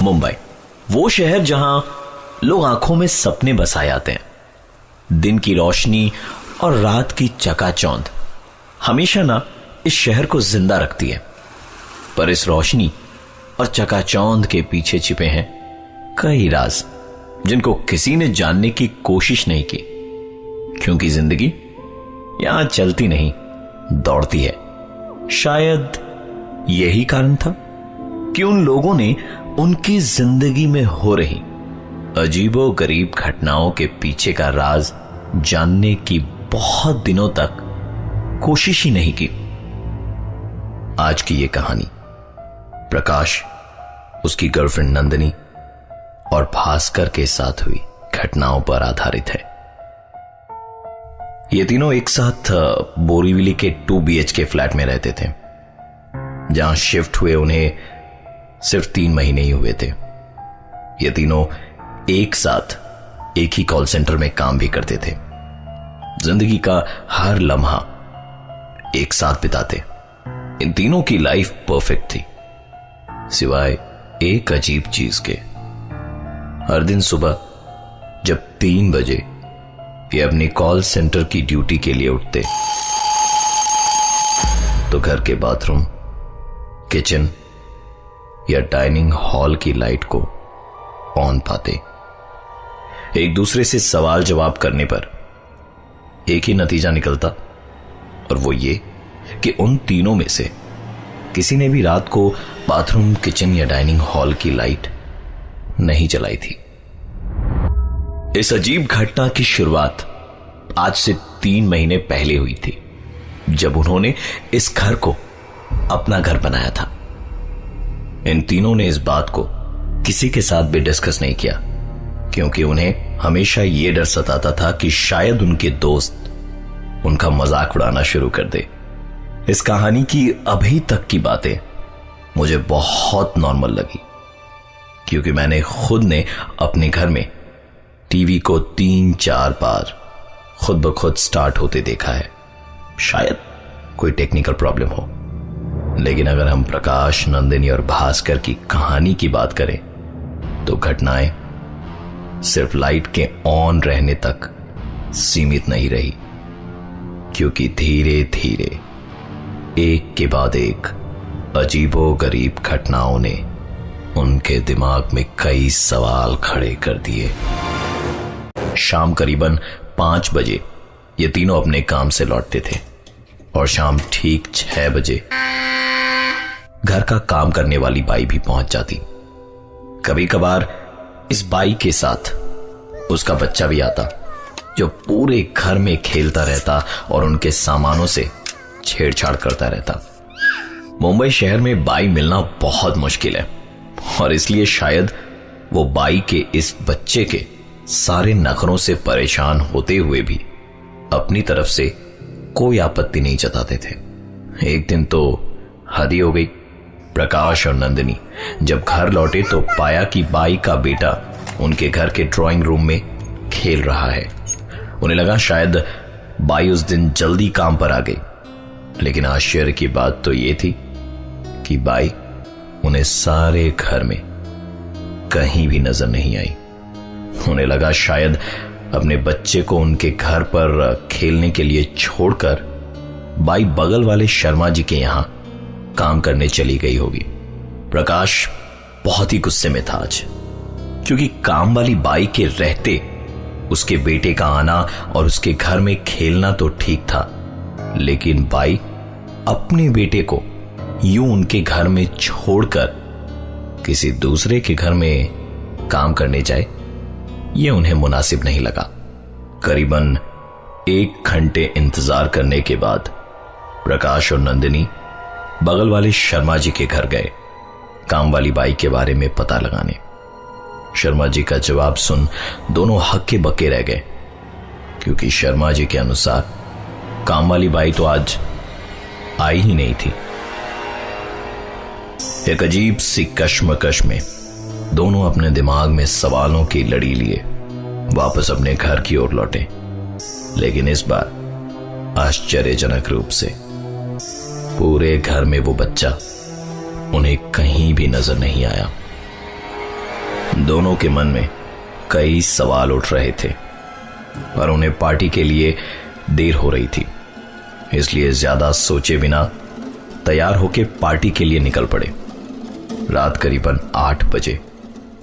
मुंबई, वो शहर जहां लोग आंखों में सपने बसाए आते हैं। दिन की रोशनी और रात की चकाचौंध हमेशा ना इस शहर को जिंदा रखती है। पर इस रोशनी और चकाचौंध के पीछे छिपे हैं कई राज, जिनको किसी ने जानने की कोशिश नहीं की, क्योंकि जिंदगी यहां चलती नहीं, दौड़ती है। शायद यही कारण था कि उन लोगों ने उनकी जिंदगी में हो रही अजीबो गरीब घटनाओं के पीछे का राज जानने की बहुत दिनों तक कोशिश ही नहीं की। आज की ये कहानी प्रकाश, उसकी गर्लफ्रेंड नंदिनी और भास्कर के साथ हुई घटनाओं पर आधारित है। ये तीनों एक साथ बोरीवली के 2 BHK फ्लैट में रहते थे। जहां शिफ्ट हुए उन्हें सिर्फ 3 महीने ही हुए थे। ये तीनों एक साथ एक ही कॉल सेंटर में काम भी करते थे। जिंदगी का हर लम्हा एक साथ बिताते। इन तीनों की लाइफ परफेक्ट थी, सिवाय एक अजीब चीज के। हर दिन सुबह जब 3 बजे ये अपनी कॉल सेंटर की ड्यूटी के लिए उठते, तो घर के बाथरूम, किचन या डाइनिंग हॉल की लाइट को ऑन पाते। एक दूसरे से सवाल जवाब करने पर एक ही नतीजा निकलता, और वो ये कि उन तीनों में से किसी ने भी रात को बाथरूम, किचन या डाइनिंग हॉल की लाइट नहीं जलाई थी। इस अजीब घटना की शुरुआत आज से 3 महीने पहले हुई थी, जब उन्होंने इस घर को अपना घर बनाया था। इन तीनों ने इस बात को किसी के साथ भी डिस्कस नहीं किया, क्योंकि उन्हें हमेशा यह डर सताता था कि शायद उनके दोस्त उनका मजाक उड़ाना शुरू कर दे। इस कहानी की अभी तक की बातें मुझे बहुत नॉर्मल लगी, क्योंकि मैंने खुद ने अपने घर में टीवी को 3-4 बार खुद ब खुद स्टार्ट होते देखा है। शायद कोई टेक्निकल प्रॉब्लम हो, लेकिन अगर हम प्रकाश, नंदिनी और भास्कर की कहानी की बात करें तो घटनाएं सिर्फ लाइट के ऑन रहने तक सीमित नहीं रही, क्योंकि धीरे धीरे एक के बाद एक अजीबो गरीब घटनाओं ने उनके दिमाग में कई सवाल खड़े कर दिए। शाम करीबन 5 बजे ये तीनों अपने काम से लौटते थे, और शाम ठीक 6 बजे घर का काम करने वाली बाई भी पहुंच जाती। कभी कभार इस बाई के साथ उसका बच्चा भी आता, जो पूरे घर में खेलता रहता और उनके सामानों से छेड़छाड़ करता रहता। मुंबई शहर में बाई मिलना बहुत मुश्किल है, और इसलिए शायद वो बाई के इस बच्चे के सारे नखरों से परेशान होते हुए भी अपनी तरफ से कोई आपत्ति नहीं जताते थे। एक दिन तो हद ही हो गई। प्रकाश और नंदिनी जब घर लौटे तो पाया कि बाई का बेटा उनके घर के ड्राइंग रूम में खेल रहा है। उन्हें लगा शायद बाई उस दिन जल्दी काम पर आ गई, लेकिन आश्चर्य की बात तो यह थी कि बाई उन्हें सारे घर में कहीं भी नजर नहीं आई। उन्हें लगा शायद अपने बच्चे को उनके घर पर खेलने के लिए छोड़कर बाई बगल वाले शर्मा जी के यहां काम करने चली गई होगी। प्रकाश बहुत ही गुस्से में था आज, क्योंकि काम वाली बाई के रहते उसके बेटे का आना और उसके घर में खेलना तो ठीक था, लेकिन बाई अपने बेटे को यूं उनके घर में छोड़कर किसी दूसरे के घर में काम करने जाए, यह उन्हें मुनासिब नहीं लगा। करीबन 1 घंटे इंतजार करने के बाद प्रकाश और नंदिनी बगल वाले शर्मा जी के घर गए काम वाली बाई के बारे में पता लगाने। शर्मा जी का जवाब सुन दोनों हक्के बक्के रह गए, क्योंकि शर्मा जी के अनुसार काम वाली बाई तो आज आई ही नहीं थी। एक अजीब सी कश्मकश में दोनों अपने दिमाग में सवालों की लड़ी लिए वापस अपने घर की ओर लौटे, लेकिन इस बार आश्चर्यजनक रूप से पूरे घर में वो बच्चा उन्हें कहीं भी नजर नहीं आया। दोनों के मन में कई सवाल उठ रहे थे और उन्हें पार्टी के लिए देर हो रही थी, इसलिए ज्यादा सोचे बिना तैयार होकर पार्टी के लिए निकल पड़े। रात करीबन 8 बजे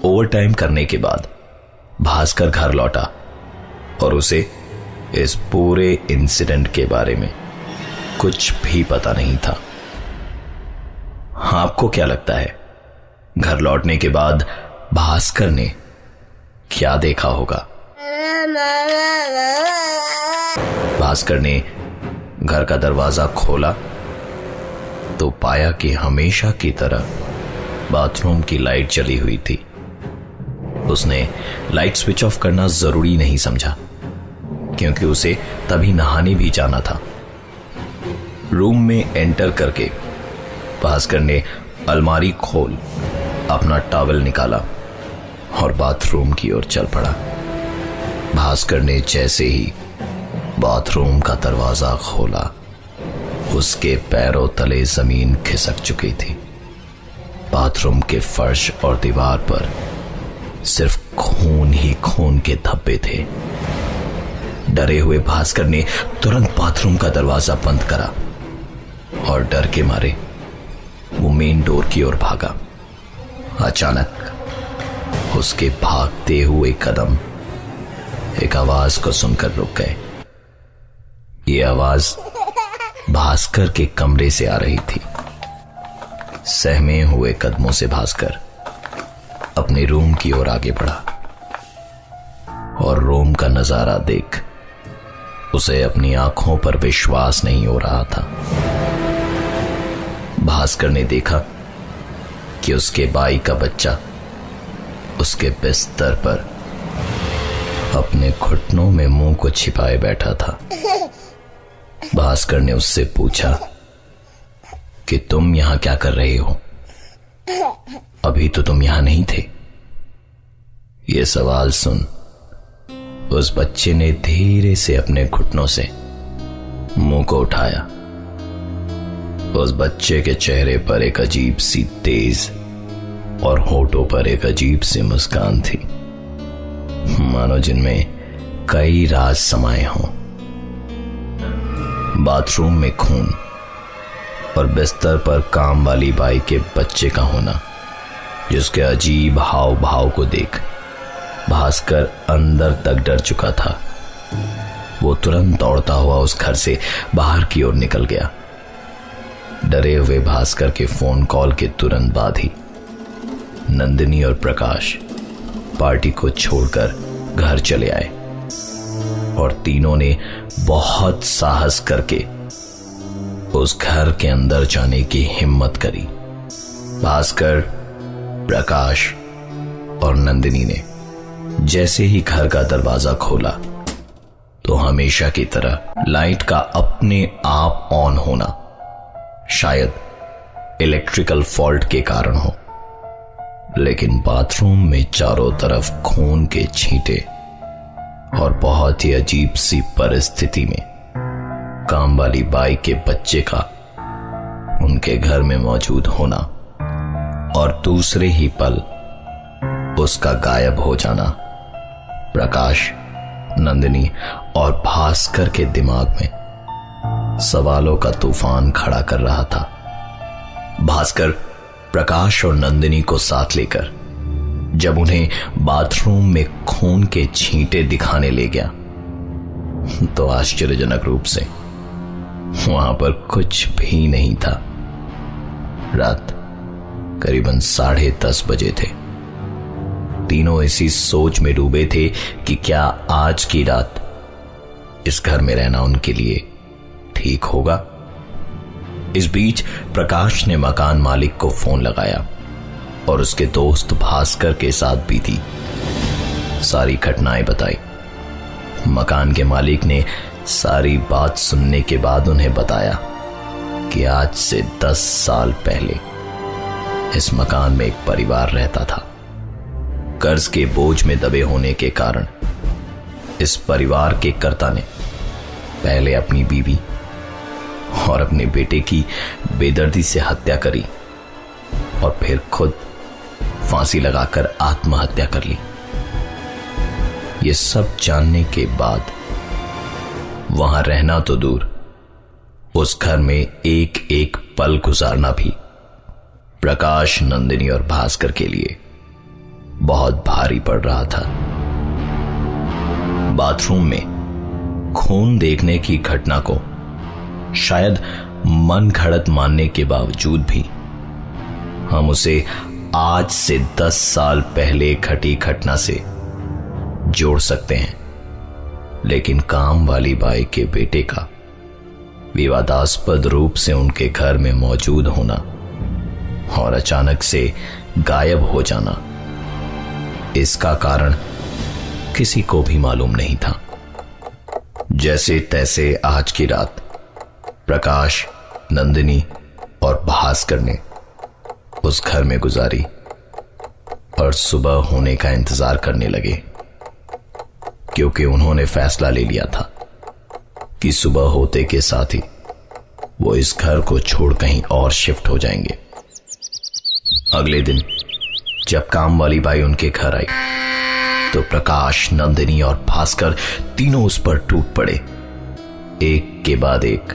ओवरटाइम करने के बाद भास्कर घर लौटा और उसे इस पूरे इंसिडेंट के बारे में कुछ भी पता नहीं था। आपको क्या लगता है, घर लौटने के बाद भास्कर ने क्या देखा होगा? भास्कर ने घर का दरवाजा खोला तो पाया कि हमेशा की तरह बाथरूम की लाइट जली हुई थी। उसने लाइट स्विच ऑफ करना जरूरी नहीं समझा, क्योंकि उसे तभी नहाने भी जाना था। रूम में एंटर करके भास्कर ने अलमारी खोल अपना टॉवल निकाला और बाथरूम की ओर चल पड़ा। भास्कर ने जैसे ही बाथरूम का दरवाजा खोला, उसके पैरों तले जमीन खिसक चुकी थी। बाथरूम के फर्श और दीवार पर सिर्फ खून ही खून के धब्बे थे। डरे हुए भास्कर ने तुरंत बाथरूम का दरवाजा बंद करा और डर के मारे वो मेन डोर की ओर भागा। अचानक उसके भागते हुए कदम एक आवाज को सुनकर रुक गए। ये आवाज भास्कर के कमरे से आ रही थी। सहमे हुए कदमों से भास्कर अपने रूम की ओर आगे बढ़ा और रूम का नजारा देख उसे अपनी आंखों पर विश्वास नहीं हो रहा था। भास्कर ने देखा कि उसके भाई का बच्चा उसके बिस्तर पर अपने घुटनों में मुंह को छिपाए बैठा था। भास्कर ने उससे पूछा कि तुम यहां क्या कर रहे हो? अभी तो तुम यहां नहीं थे। यह सवाल सुन उस बच्चे ने धीरे से अपने घुटनों से मुंह को उठाया। उस बच्चे के चेहरे पर एक अजीब सी तेज और होठों पर एक अजीब सी मुस्कान थी, मानो जिनमें कई राज समाये हों। बाथरूम में खून और बिस्तर पर काम वाली बाई के बच्चे का होना, जिसके अजीब हाव भाव को देख भास्कर अंदर तक डर चुका था। वो तुरंत दौड़ता हुआ उस घर से बाहर की ओर निकल गया। डरे हुए भास्कर के फोन कॉल के तुरंत बाद ही नंदिनी और प्रकाश पार्टी को छोड़कर घर चले आए और तीनों ने बहुत साहस करके उस घर के अंदर जाने की हिम्मत करी। भास्कर, प्रकाश और नंदिनी ने जैसे ही घर का दरवाजा खोला तो हमेशा की तरह लाइट का अपने आप ऑन होना शायद इलेक्ट्रिकल फॉल्ट के कारण हो, लेकिन बाथरूम में चारों तरफ खून के छींटे और बहुत ही अजीब सी परिस्थिति में काम वाली बाई के बच्चे का उनके घर में मौजूद होना और दूसरे ही पल उसका गायब हो जाना प्रकाश, नंदिनी और भास्कर के दिमाग में सवालों का तूफान खड़ा कर रहा था। भास्कर प्रकाश और नंदिनी को साथ लेकर जब उन्हें बाथरूम में खून के छींटे दिखाने ले गया तो आश्चर्यजनक रूप से वहां पर कुछ भी नहीं था। रात करीबन 10:30 बजे थे। तीनों इसी सोच में डूबे थे कि क्या आज की रात इस घर में रहना उनके लिए ठीक होगा। इस बीच प्रकाश ने मकान मालिक को फोन लगाया और उसके दोस्त भास्कर के साथ बीती सारी घटनाएं बताई। मकान के मालिक ने सारी बात सुनने के बाद उन्हें बताया कि आज से 10 साल पहले इस मकान में एक परिवार रहता था। कर्ज के बोझ में दबे होने के कारण इस परिवार के कर्ता ने पहले अपनी बीवी और अपने बेटे की बेदर्दी से हत्या करी और फिर खुद फांसी लगाकर आत्महत्या कर ली। ये सब जानने के बाद वहां रहना तो दूर, उस घर में एक एक पल गुजारना भी प्रकाश, नंदिनी और भास्कर के लिए बहुत भारी पड़ रहा था। बाथरूम में खून देखने की घटना को शायद मन घड़त मानने के बावजूद भी हम उसे आज से 10 साल पहले घटी घटना से जोड़ सकते हैं। लेकिन काम वाली बाई के बेटे का विवादास्पद रूप से उनके घर में मौजूद होना और अचानक से गायब हो जाना, इसका कारण किसी को भी मालूम नहीं था। जैसे तैसे आज की रात प्रकाश, नंदिनी और भास्कर ने उस घर में गुजारी और सुबह होने का इंतजार करने लगे, क्योंकि उन्होंने फैसला ले लिया था कि सुबह होते के साथ ही वो इस घर को छोड़ कहीं और शिफ्ट हो जाएंगे। अगले दिन जब काम वाली बाई उनके घर आई तो प्रकाश, नंदिनी और भास्कर तीनों उस पर टूट पड़े। एक के बाद एक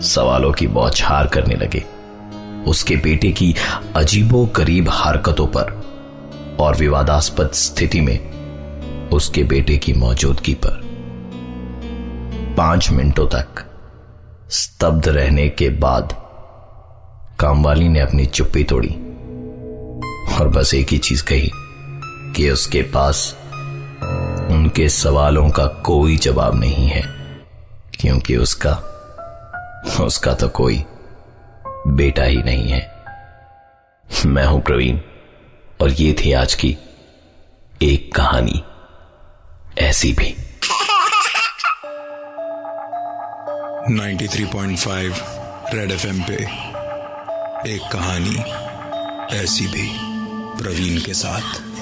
सवालों की बौछार करने लगे, उसके बेटे की अजीबोगरीब हरकतों पर और विवादास्पद स्थिति में उसके बेटे की मौजूदगी पर। 5 मिनटों तक स्तब्ध रहने के बाद कामवाली ने अपनी चुप्पी तोड़ी और बस एक ही चीज कही कि उसके पास उनके सवालों का कोई जवाब नहीं है, क्योंकि उसका तो कोई बेटा ही नहीं है। मैं हूं प्रवीण और ये थी आज की एक कहानी ऐसी भी। 93.5 रेड एफएम पे एक कहानी ऐसी भी, प्रवीण के साथ।